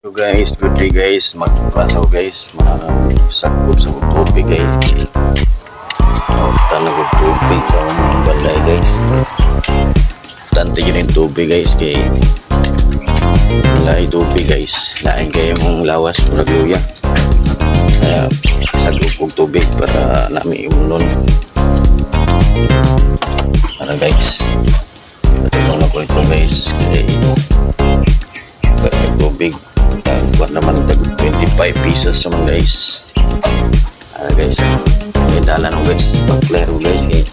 So guys, good day guys. Magpasaw guys, masakop sa tubig guys. Tanag og tubig sa mga balay guys. Tante yun yung tubig guys kay layo tubig guys. Lain kayo mong lawas murag luya. Kaya sagop og tubig para nami imunon. Para guys. Natulong na ko ito guys kay tubig. Buat naman 25 pesos naman guys. Guys, dalan ako guys, baklero guys eh.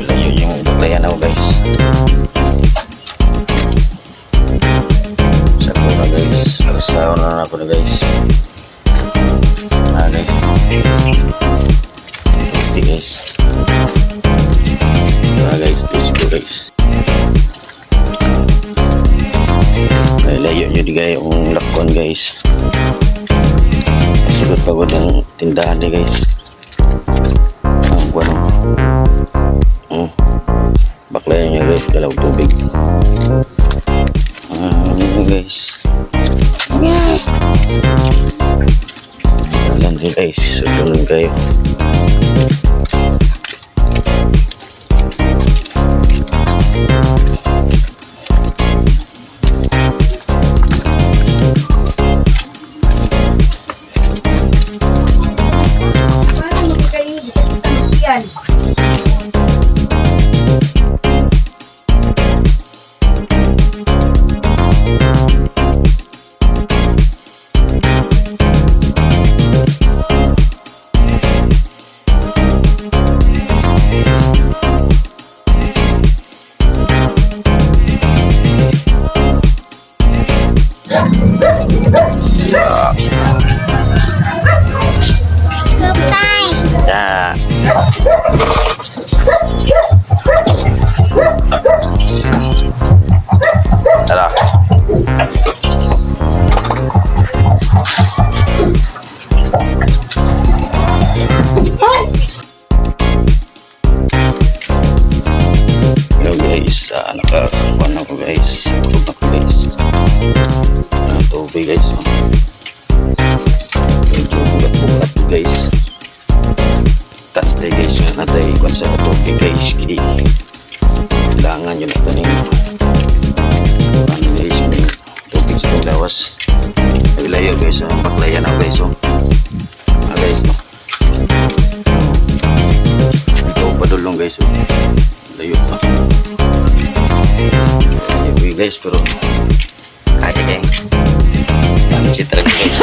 Yun yung baklayan ako guys. Sako na guys, arasaw na ako na guys. Guys, okay guys. Guys, let's go guys. Layo nyo di gaya yung lakon guys. Sulit pagod ang tindahan di guys. Ang kuwan baklayan nyo guys, dalaw tubig. Guys, dalan di guys, susunan kayo. Tara. Hello guys, nakakakuha na ko guys. Tulog na ko guys. Tubig guys. Medyo bulat-bulat po guys. Tante guys, natay kung sa tubig guys. Kailangan yun ito ning guys, tubig sa lawas. Layo guys, ang baklayan na guys. Guys, no. Ito padulong guys. Layo pa. Layo guys, pero kaya guys. Pansit talaga guys.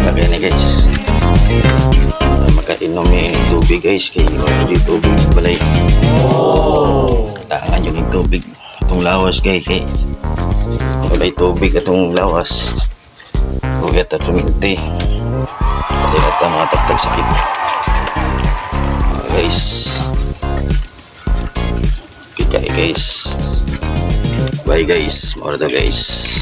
Lagay na guys. Makainom yung tubig guys. Kaya yung tubig sa balay. Kailangan yung tubig. Itong lawas guys. Kaya wala tubig itong lawas. Huwag at tuminti. Kaya at mga tagtag sakit. Guys. Okay guys. Bye guys. Mora to guys.